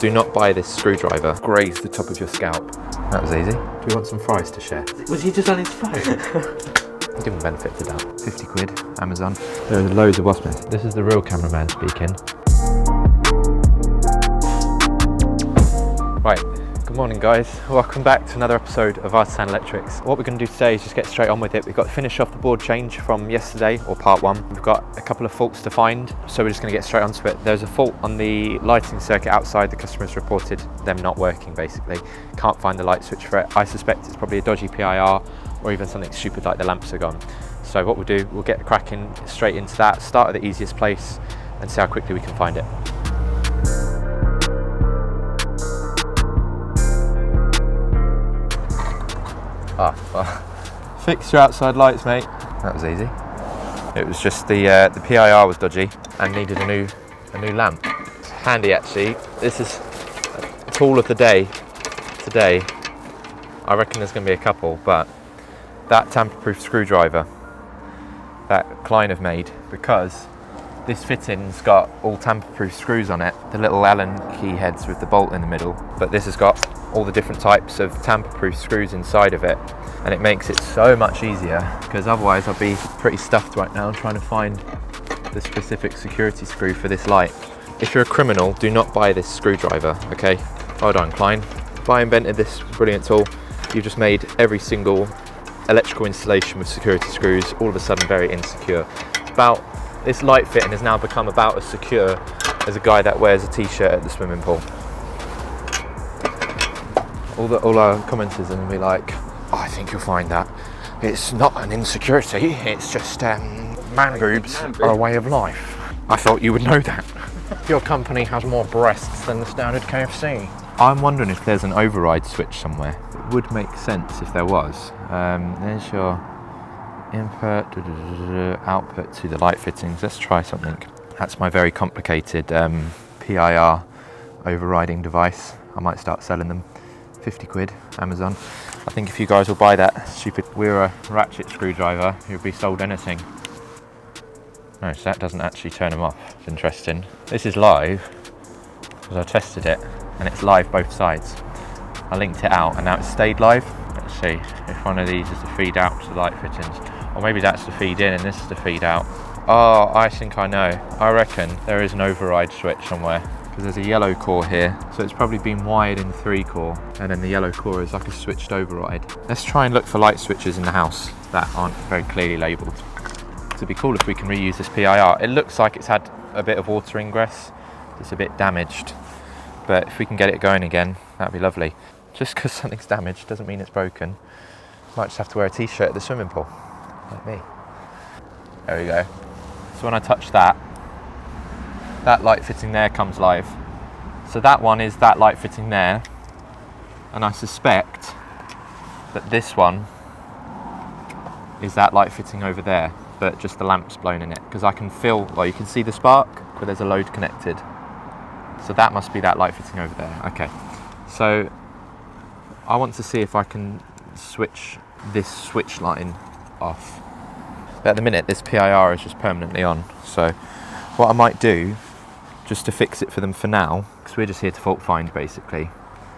Do not buy this screwdriver. Graze the top of your scalp. That was easy. Do you want some fries to share? Was he just on his phone? Give him benefit to that. 50 quid, Amazon. There are loads of wasp nests. This is the real cameraman speaking. Right, good morning guys. Welcome back to another episode of Artisan Electrics. What we're going to do today is just get straight on with it. We've got to finish off the board change from yesterday, or part one. We've got a couple of faults to find, so we're just going to get straight onto it. There's a fault on the lighting circuit outside. The customer's reported them not working basically. Can't find the light switch for it. I suspect it's probably a dodgy PIR or even something stupid like the lamps are gone. So what we'll do, we'll get cracking straight into that, start at the easiest place and see how quickly we can find it. Fix your outside lights, mate. That was easy. It was just the PIR was dodgy and needed a new lamp. Handy actually. This is a tool of the day today. I reckon there's going to be a couple, but that tamper-proof screwdriver that Klein have made, because this fitting's got all tamper-proof screws on it, the little Allen key heads with the bolt in the middle, but this has got all the different types of tamper-proof screws inside of it, and it makes it so much easier, because otherwise I'll be pretty stuffed right now trying to find the specific security screw for this light. If you're a criminal, do not buy this screwdriver, okay? Well done, Klein. If I invented this brilliant tool, you've just made every single electrical installation with security screws all of a sudden very insecure. This light fitting has now become about as secure as a guy that wears a t-shirt at the swimming pool. All our commenters are going to be like, oh, I think you'll find that it's not an insecurity, it's just man boobs are a way of life. I thought you would know that. Your company has more breasts than the standard KFC. I'm wondering if there's an override switch somewhere. It would make sense if there was. There's your input, output to the light fittings. Let's try something. That's my very complicated PIR overriding device. I might start selling them. 50 quid, Amazon. I think if you guys will buy that stupid Weir ratchet screwdriver, you'll be sold anything. No, so that doesn't actually turn them off. It's interesting. This is live, because I tested it, and it's live both sides. I linked it out, and now it's stayed live. Let's see if one of these is to feed out to the light fittings. Or maybe that's to feed in, and this is to feed out. Oh, I think I know. I reckon there is an override switch somewhere, because there's a yellow core here, so it's probably been wired in 3-core, and then the yellow core is like a switched override. Let's try and look for light switches in the house that aren't very clearly labelled. It'd be cool if we can reuse this PIR. It looks like it's had a bit of water ingress. It's a bit damaged, but if we can get it going again, that'd be lovely. Just because something's damaged doesn't mean it's broken. Might just have to wear a t-shirt at the swimming pool, like me. There we go. So when I touch that light fitting there comes live. So that one is that light fitting there, and I suspect that this one is that light fitting over there, but just the lamp's blown in it, because I can feel, well, you can see the spark, but there's a load connected. So that must be that light fitting over there. Okay, so I want to see if I can switch this switch line off. But at the minute, this PIR is just permanently on. So what I might do, just to fix it for them for now, because we're just here to fault find basically,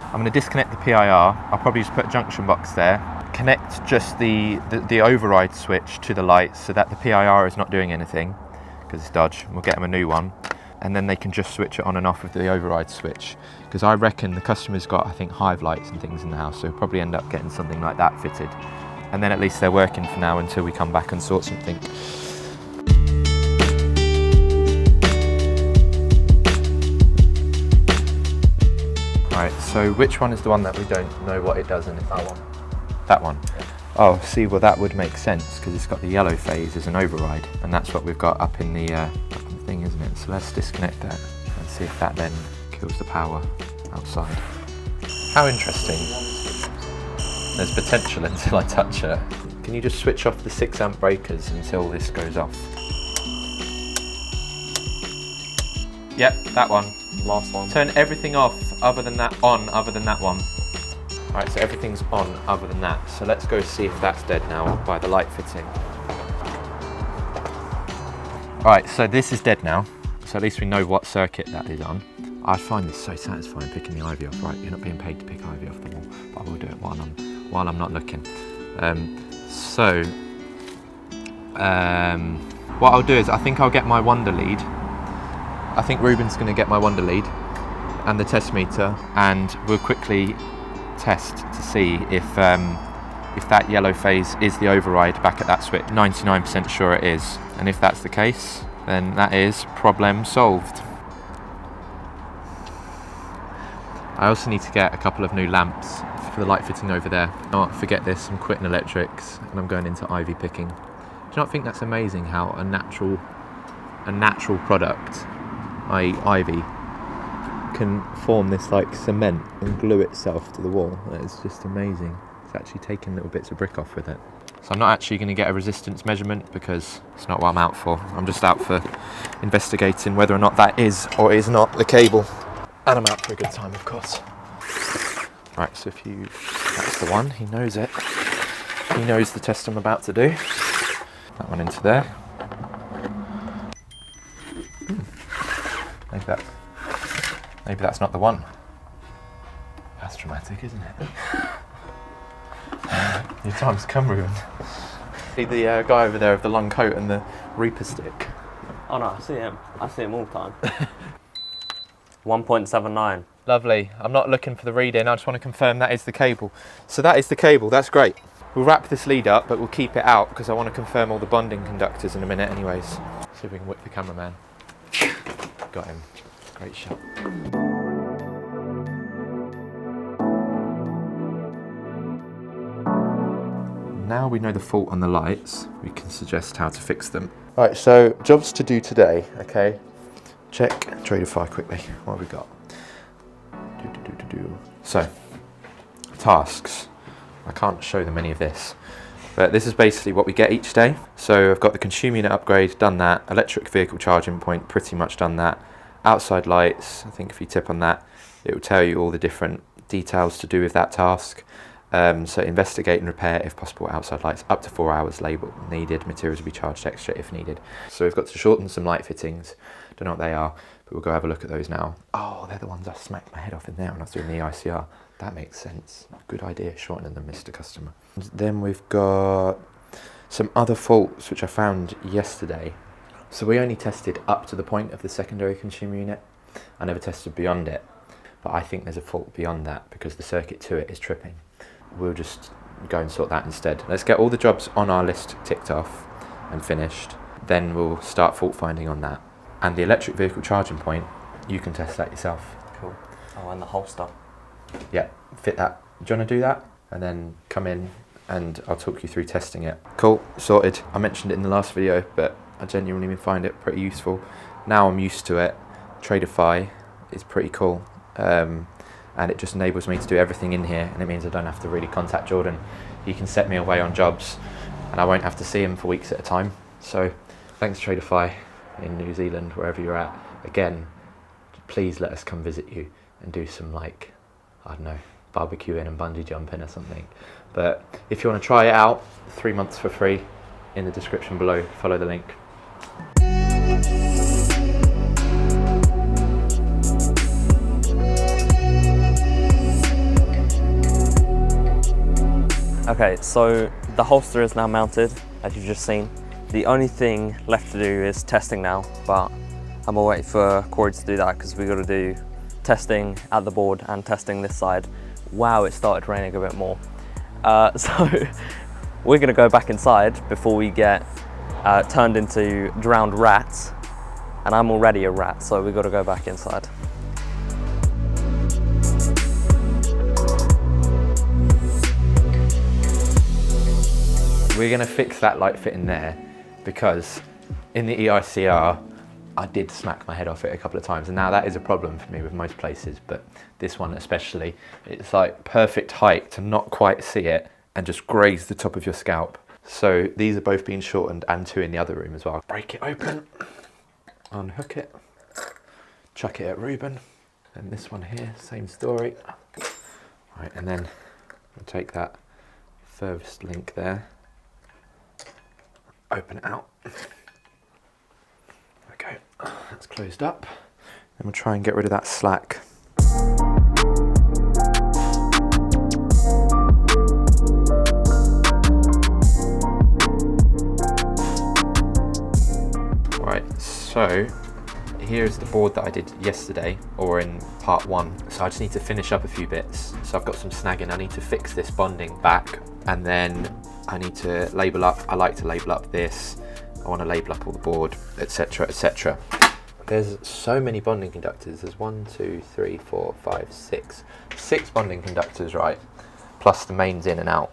I'm going to disconnect the PIR. I'll probably just put a junction box there, connect just the override switch to the light so that the PIR is not doing anything, because it's dodge. We'll get them a new one, and then they can just switch it on and off with the override switch, because I reckon the customer's got, I think, hive lights and things in the house, so we'll probably end up getting something like that fitted, and then at least they're working for now until we come back and sort something. Right, so which one is the one that we don't know what it does in it? That one. That one? Yeah. Oh, see, well that would make sense, because it's got the yellow phase as an override, and that's what we've got up in the thing, isn't it? So let's disconnect that and see if that then kills the power outside. How interesting. There's potential until I touch it. Can you just switch off the 6-amp breakers until this goes off? Yep, that one. Last one. Turn everything off other than that on, other than that one. Alright, so everything's on other than that. So let's go see if that's dead now by the light fitting. Alright, so this is dead now. So at least we know what circuit that is on. I find this so satisfying picking the ivy off. Right, you're not being paid to pick ivy off the wall, but I will do it while I'm not looking. What I'll do is I think I'll get my Wonder Lead. I think Reuben's going to get my Wonder Lead and the test meter, and we'll quickly test to see if that yellow phase is the override back at that switch. 99% sure it is, and if that's the case, then that is problem solved. I also need to get a couple of new lamps for the light fitting over there. Oh, forget this, I'm quitting electrics and I'm going into ivy picking. Do you not think that's amazing how a natural product, i.e. ivy, can form this like cement and glue itself to the wall? It's just amazing. It's actually taking little bits of brick off with it. So I'm not actually going to get a resistance measurement because it's not what I'm out for. I'm just out for investigating whether or not that is or is not the cable. And I'm out for a good time, of course. Right, so that's the one, he knows it. He knows the test I'm about to do. That one into there. Maybe that's not the one. That's dramatic, isn't it? Your time's come, Reuben. See the guy over there with the long coat and the reaper stick? Oh no, I see him all the time. 1.79. Lovely. I'm not looking for the reading, I just want to confirm that is the cable. So that is the cable, that's great. We'll wrap this lead up, but we'll keep it out because I want to confirm all the bonding conductors in a minute anyways. See if we can whip the cameraman. Got him. Great shot. Now we know the fault on the lights, we can suggest how to fix them. Right, so jobs to do today, okay? Check Tradeify quickly. What have we got? So, tasks. I can't show them any of this, but this is basically what we get each day. So I've got the consumer unit upgrade, done that. Electric vehicle charging point, pretty much done that. Outside lights, I think if you tip on that, it will tell you all the different details to do with that task. So investigate and repair if possible outside lights, up to 4 hours label needed, materials will be charged extra if needed. So we've got to shorten some light fittings, don't know what they are, but we'll go have a look at those now. Oh, they're the ones I smacked my head off in there when I was doing the ICR. That makes sense, good idea, shortening them, Mr. Customer. Then we've got some other faults which I found yesterday. So we only tested up to the point of the secondary consumer unit, I never tested beyond it, but I think there's a fault beyond that because the circuit to it is tripping. We'll just go and sort that instead. Let's get all the jobs on our list ticked off and finished. Then we'll start fault finding on that. And the electric vehicle charging point, you can test that yourself. Cool. Oh, and the holster. Yeah, fit that. Do you want to do that? And then come in and I'll talk you through testing it. Cool, sorted. I mentioned it in the last video, but I genuinely find it pretty useful. Now I'm used to it. Tradeify is pretty cool. And it just enables me to do everything in here, and it means I don't have to really contact Jordan. He can set me away on jobs and I won't have to see him for weeks at a time. So thanks Tradeify in New Zealand, wherever you're at. Again, please let us come visit you and do some, like, I don't know, barbecuing and bungee jumping or something. But if you want to try it out, 3 months for free in the description below. Follow the link. Okay, so the holster is now mounted, as you've just seen. The only thing left to do is testing now, but I'm gonna wait for Cory to do that because we've got to do testing at the board and testing this side. Wow, it started raining a bit more. So we're gonna go back inside before we get turned into drowned rats. And I'm already a rat, so we've got to go back inside. We're going to fix that light fitting there because in the EICR I did smack my head off it a couple of times, and now that is a problem for me with most places, but this one especially. It's like perfect height to not quite see it and just graze the top of your scalp. So these are both being shortened, and two in the other room as well. Break it open, unhook it, chuck it at Reuben, and this one here, same story. Right, and then we'll take that furthest link there, open it out. Okay, that's closed up. And we'll try and get rid of that slack. Right, so here's the board that I did yesterday, or in part 1. So I just need to finish up a few bits. So I've got some snagging. I need to fix this bonding back, and then I need to label up. I like to label up this. I want to label up all the board, etc, etc. There's so many bonding conductors. There's 1, 2, 3, 4, 5, 6. 6 bonding conductors, right? Plus the mains in and out.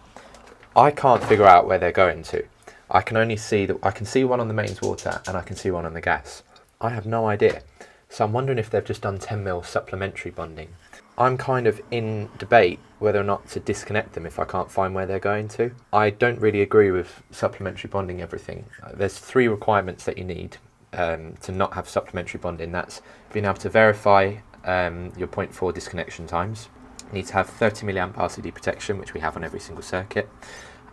I can't figure out where they're going to. I can only see that I can see one on the mains water and I can see one on the gas. I have no idea. So I'm wondering if they've just done 10mm supplementary bonding. I'm kind of in debate whether or not to disconnect them if I can't find where they're going to. I don't really agree with supplementary bonding everything. There's 3 requirements that you need to not have supplementary bonding. That's being able to verify your 0.4 disconnection times. You need to have 30 milliamp RCD protection, which we have on every single circuit.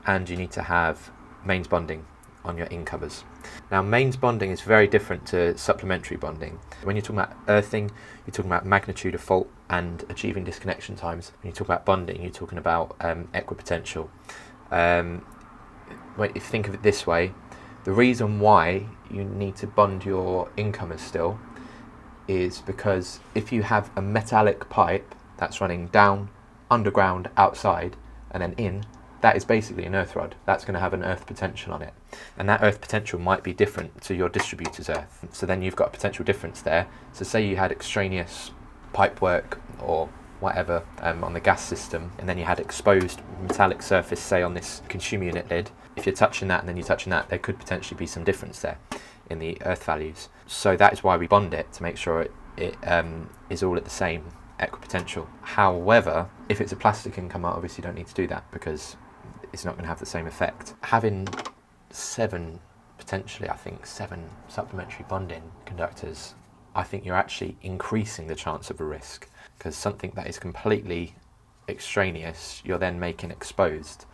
And you need to have mains bonding on your in covers. Now, mains bonding is very different to supplementary bonding. When you're talking about earthing, you're talking about magnitude of fault and achieving disconnection times. When you talk about bonding, you're talking about equipotential. When you think of it this way, the reason why you need to bond your incomers still is because if you have a metallic pipe that's running down, underground, outside, and then in, that is basically an earth rod. That's going to have an earth potential on it. And that earth potential might be different to your distributor's earth. So then you've got a potential difference there. So say you had extraneous pipe work or whatever on the gas system, and then you had exposed metallic surface, say on this consumer unit lid. If you're touching that and then you're touching that, there could potentially be some difference there in the earth values. So that is why we bond it, to make sure it is all at the same equipotential. However, if it's a plastic incomer, obviously you don't need to do that because it's not going to have the same effect. Having 7, potentially I think 7 supplementary bonding conductors, I think you're actually increasing the chance of a risk, because something that is completely extraneous you're then making exposed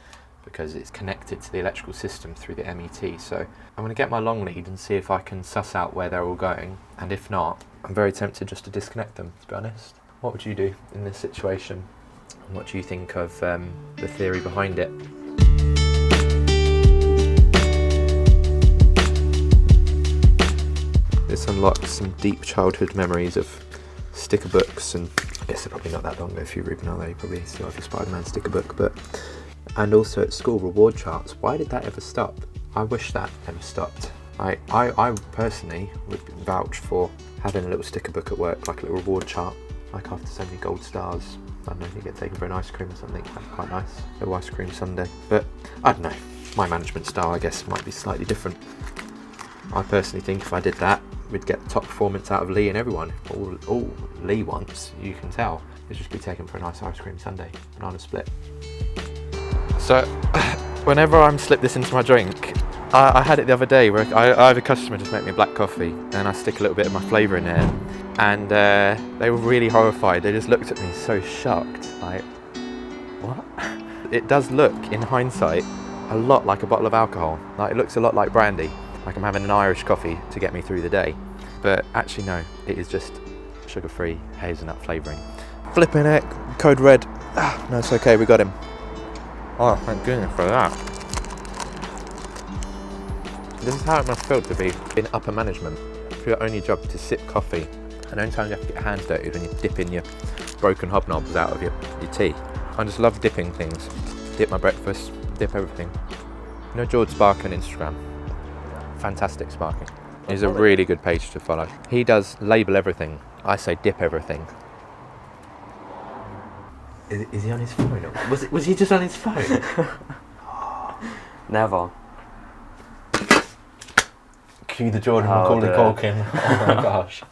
because it's connected to the electrical system through the MET. So I'm going to get my long lead and see if I can suss out where they're all going, and if not, I'm very tempted just to disconnect them, to be honest. What would you do in this situation? And what do you think of the theory behind it? This unlocks some deep childhood memories of sticker books, and I guess they're probably not that long ago for you, Reuben, are they? You probably still have your Spider-Man sticker book, and also at school, reward charts. Why did that ever stop? I wish that never stopped. I personally would vouch for having a little sticker book at work, like a little reward chart, like after so many gold stars. I don't know, you get taken for an ice cream or something, that'd be quite nice. A little ice cream sundae. But I don't know, my management style I guess might be slightly different. I personally think if I did that, we'd get top performance out of Lee and everyone. All Lee wants, you can tell, is just be taken for a nice ice cream sundae, banana split. So, whenever I'm slip this into my drink, I had it the other day where I have a customer just make me a black coffee and I stick a little bit of my flavour in there, and they were really horrified. They just looked at me so shocked, like, what? It does look, in hindsight, a lot like a bottle of alcohol. Like, it looks a lot like brandy, like I'm having an Irish coffee to get me through the day. But actually no, it is just sugar-free hazelnut flavouring. Flipping it, code red. No, it's okay, we got him. Oh, thank goodness for that. This is how it must feel to be in upper management. For your only job to sip coffee, and the only time you have to get your hands dirty is when you dip in your broken hobnobs out of your tea. I just love dipping things. Dip my breakfast, dip everything. You know George Spark on Instagram? Fantastic Sparking. He's a really good page to follow. He does label everything. I say dip everything. Is he on his phone? Was he just on his phone? Never. Cue the Jordan Macaulay Culkin. Oh my gosh.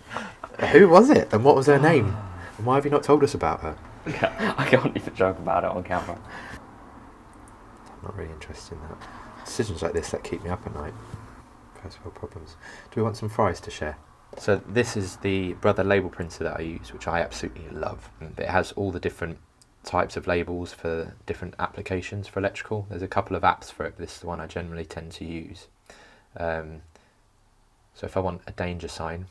Who was it? And what was her name? And why have you not told us about her? I can't even joke about it on camera. I'm not really interested in that. Decisions like this that keep me up at night. First world problems. Do we want some fries to share? So this is the Brother label printer that I use, which I absolutely love. It has all the different types of labels for different applications for electrical. There's a couple of apps for it, but this is the one I generally tend to use. So if I want a danger sign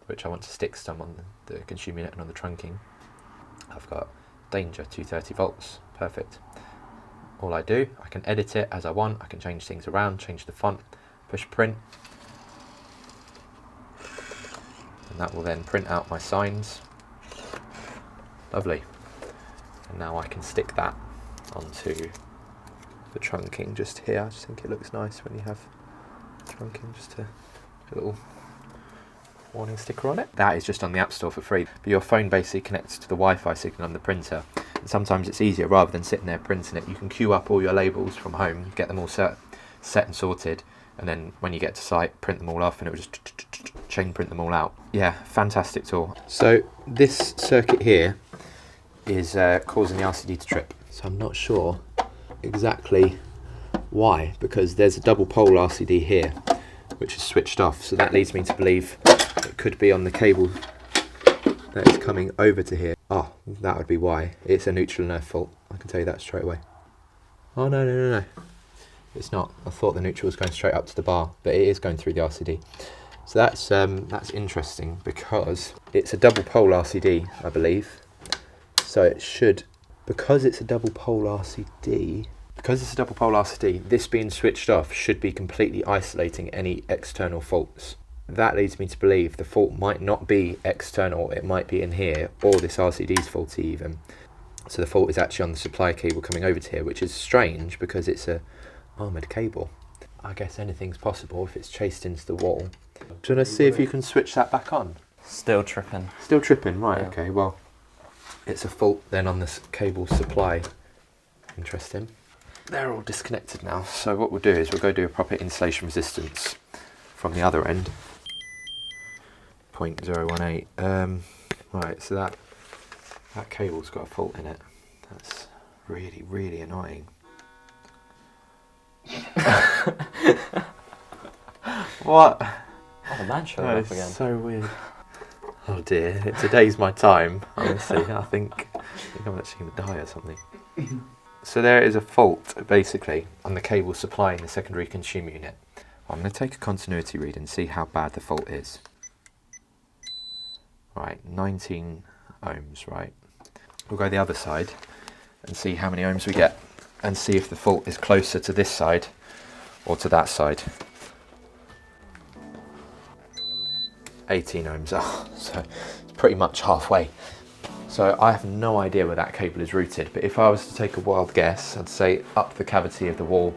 which I want to stick some on the consumer unit and on the trunking. I've got danger 230 volts, perfect. All I do, I can edit it as I want, I can change things around, change the font, push print, and that will then print out my signs. Lovely. And now I can stick that onto the trunking just here. I just think it looks nice when you have trunking, just a little warning sticker on it. That is just on the App Store for free. But your phone basically connects to the Wi-Fi signal on the printer. And sometimes it's easier, rather than sitting there printing it, you can queue up all your labels from home, get them all set and sorted, and then when you get to site, print them all off, and it will just chain print them all out. Yeah, fantastic tool. So this circuit here is causing the RCD to trip. So I'm not sure exactly why, because there's a double pole RCD here, which is switched off. So that leads me to believe it could be on the cable that is coming over to here. Oh, that would be why. It's a neutral and earth fault. I can tell you that straight away. Oh, no. It's not. I thought the neutral was going straight up to the bar, but it is going through the RCD. So that's interesting, because it's a double pole RCD, I believe. So it should, because it's a double pole RCD, this being switched off should be completely isolating any external faults. That leads me to believe the fault might not be external, it might be in here, or this RCD's faulty even. So the fault is actually on the supply cable coming over to here, which is strange because it's a armoured cable. I guess anything's possible if it's chased into the wall. Do you want to see if you can switch that back on? Still tripping. Still tripping, right, Yeah. okay, well, it's a fault then on this cable supply. Interesting. They're all disconnected now, so what we'll do is we'll go do a proper insulation resistance from the other end. 0.018. Right, so that cable's got a fault in it. That's really, really annoying. What? Oh, the man showed up again. So weird. Oh dear, today's my time. Honestly, I think I'm actually going to die or something. So there is a fault, basically, on the cable supplying the secondary consumer unit. I'm going to take a continuity read and see how bad the fault is. Right, 19 ohms, right. We'll go the other side and see how many ohms we get, and see if the fault is closer to this side or to that side. 18 ohms, oh, so it's pretty much halfway. So I have no idea where that cable is routed, but if I was to take a wild guess, I'd say up the cavity of the wall,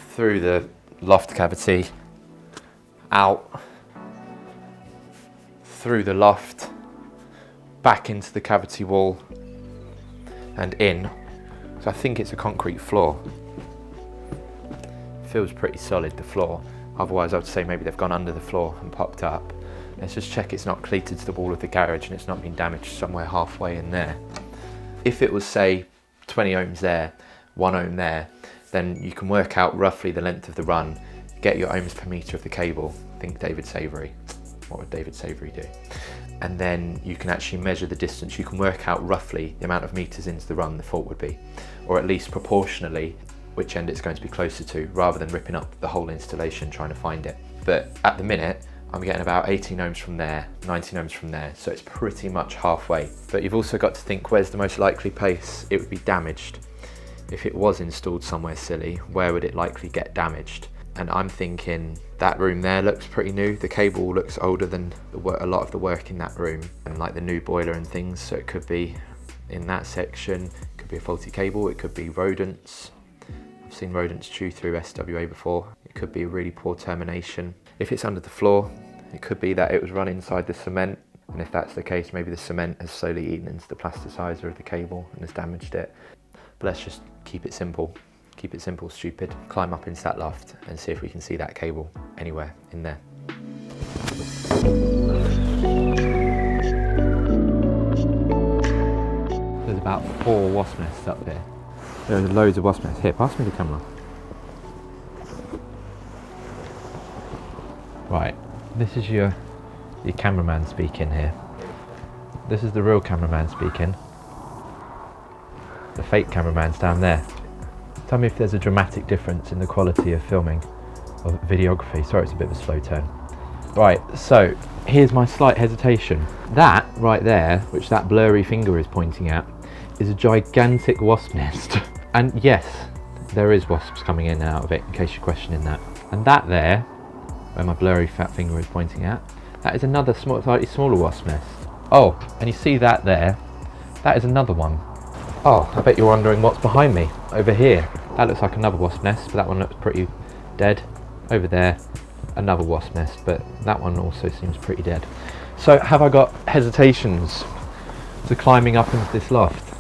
through the loft cavity, out, through the loft, back into the cavity wall, and in. So I think it's a concrete floor. Feels pretty solid, the floor. Otherwise I would say maybe they've gone under the floor and popped up. Let's just check it's not cleated to the wall of the garage and it's not been damaged somewhere halfway in there. If it was, say, 20 ohms there, 1 ohm there, then you can work out roughly the length of the run, get your ohms per meter of the cable. Think David Savory. What would David Savory do? And then you can actually measure the distance. You can work out roughly the amount of meters into the run the fault would be, or at least proportionally which end it's going to be closer to, rather than ripping up the whole installation trying to find it. But at the minute, I'm getting about 18 ohms from there, 19 ohms from there, so it's pretty much halfway. But you've also got to think, where's the most likely place it would be damaged? If it was installed somewhere silly, where would it likely get damaged? And I'm thinking that room there looks pretty new. The cable looks older than a lot of the work in that room, and like the new boiler and things, so it could be in that section. It could be a faulty cable, it could be rodents. I've seen rodents chew through SWA before. It could be a really poor termination. If it's under the floor, it could be that it was run inside the cement, and if that's the case, maybe the cement has slowly eaten into the plasticizer of the cable and has damaged it. But let's just keep it simple. Keep it simple, stupid. Climb up into that loft and see if we can see that cable anywhere in there. There's about 4 wasp nests up here. There's loads of wasp nests. Here, pass me the camera. Right, this is your cameraman speaking here. This is the real cameraman speaking. The fake cameraman's down there. Tell me if there's a dramatic difference in the quality of filming, or videography. Sorry, it's a bit of a slow turn. Right, so here's my slight hesitation. That right there, which that blurry finger is pointing at, is a gigantic wasp nest. And yes, there is wasps coming in and out of it, in case you're questioning that. And that there, where my blurry fat finger is pointing at, that is another slightly smaller wasp nest. Oh, and you see that there? That is another one. Oh, I bet you're wondering what's behind me over here. That looks like another wasp nest, but that one looks pretty dead. Over there, another wasp nest, but that one also seems pretty dead. So have I got hesitations to climbing up into this loft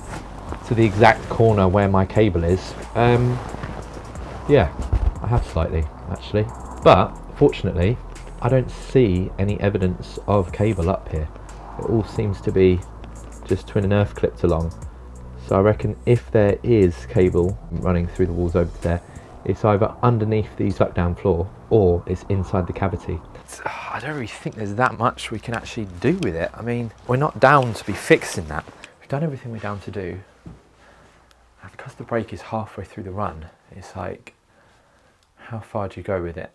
to the exact corner where my cable is? Yeah, I have slightly actually, but fortunately I don't see any evidence of cable up here. It all seems to be just twin and earth clipped along. So I reckon if there is cable running through the walls over there, it's either underneath the suck down floor or it's inside the cavity. I don't really think there's that much we can actually do with it. I mean, we're not down to be fixing that. We've done everything we're down to do. And because the brake is halfway through the run, it's like, how far do you go with it?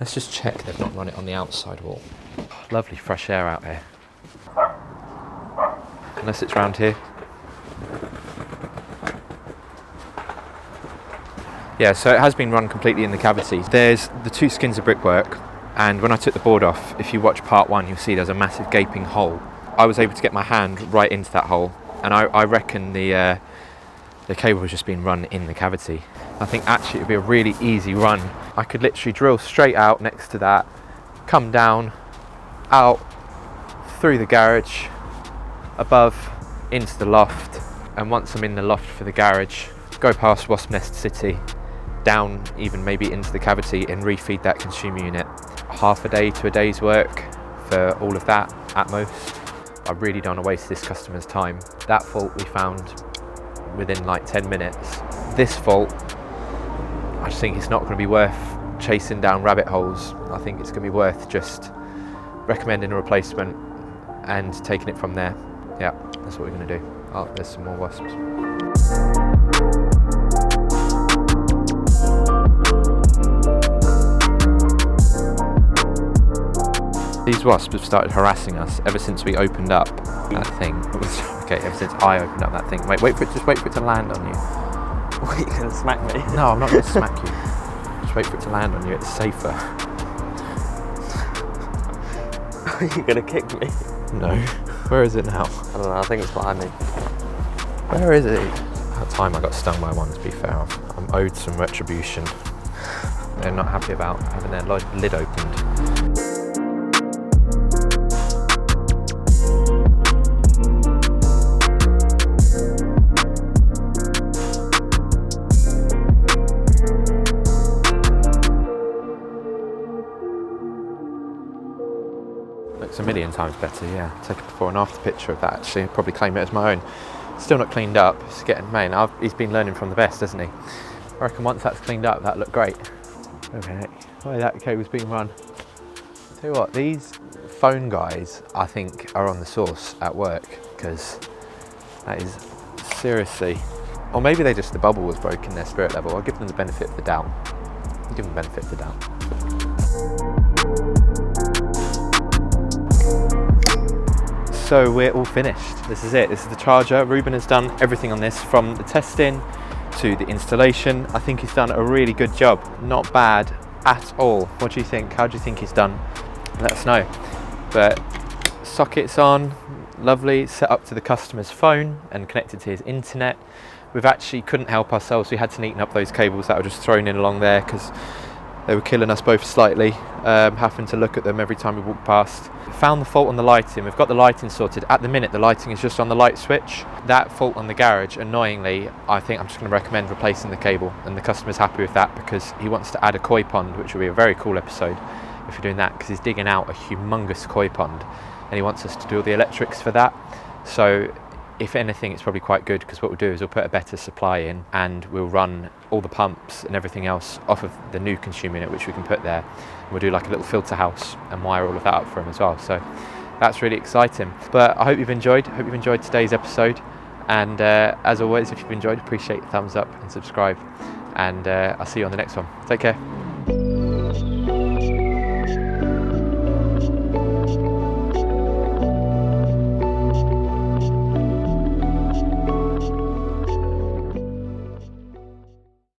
Let's just check they've not run it on the outside wall. Oh, lovely fresh air out here. Unless it's round here. Yeah, so it has been run completely in the cavity. There's the 2 skins of brickwork, and when I took the board off, if you watch part 1, you'll see there's a massive gaping hole. I was able to get my hand right into that hole, and I reckon the cable has just been run in the cavity. I think actually it would be a really easy run. I could literally drill straight out next to that, come down, out, through the garage, above, into the loft, and once I'm in the loft for the garage, go past Wasp Nest City, down even maybe into the cavity and refeed that consumer unit. Half a day to a day's work for all of that at most. I really don't want to waste this customer's time. That fault we found within like 10 minutes. This fault, I just think it's not going to be worth chasing down rabbit holes. I think it's going to be worth just recommending a replacement and taking it from there. Yeah, that's what we're going to do. Oh, there's some more wasps. These wasps have started harassing us ever since we opened up that thing. Okay, ever since I opened up that thing. Wait for it to land on you. What, you're going to smack me? No, I'm not going to smack you. Just wait for it to land on you, it's safer. Are you going to kick me? No. Where is it now? I don't know, I think it's behind me. Where is it? That time I got stung by one, to be fair. I'm owed some retribution. They're not happy about having their lid opened. Looks a million times better, yeah. Take a before and after picture of that actually. I'll probably claim it as my own. Still not cleaned up, it's getting main. He's been learning from the best, hasn't he? I reckon once that's cleaned up, that'll look great. Okay, the way that cable's being run. Tell you what, these phone guys, I think, are on the sauce at work, because that is seriously, or maybe the bubble was broken, their spirit level. I'll give them the benefit of the doubt. I'll give them the benefit of the doubt. So we're all finished. This is it. This is the charger. Reuben has done everything on this, from the testing to the installation. I think he's done a really good job. Not bad at all. What do you think? How do you think he's done? Let us know. But sockets on, lovely, set up to the customer's phone and connected to his internet. We've actually couldn't help ourselves. We had to neaten up those cables that were just thrown in along there because they were killing us both slightly, having to look at them every time we walked past. Found the fault on the lighting. We've got the lighting sorted. At the minute, the lighting is just on the light switch. That fault on the garage, annoyingly, I think I'm just going to recommend replacing the cable, and the customer's happy with that because he wants to add a koi pond, which will be a very cool episode if you're doing that, because he's digging out a humongous koi pond and he wants us to do all the electrics for that. So if anything, it's probably quite good, because what we'll do is we'll put a better supply in and we'll run all the pumps and everything else off of the new consumer unit, which we can put there. We'll do like a little filter house and wire all of that up for him as well. So that's really exciting. But I hope you've enjoyed. Today's episode. And as always, if you've enjoyed, appreciate the thumbs up and subscribe. And I'll see you on the next one. Take care.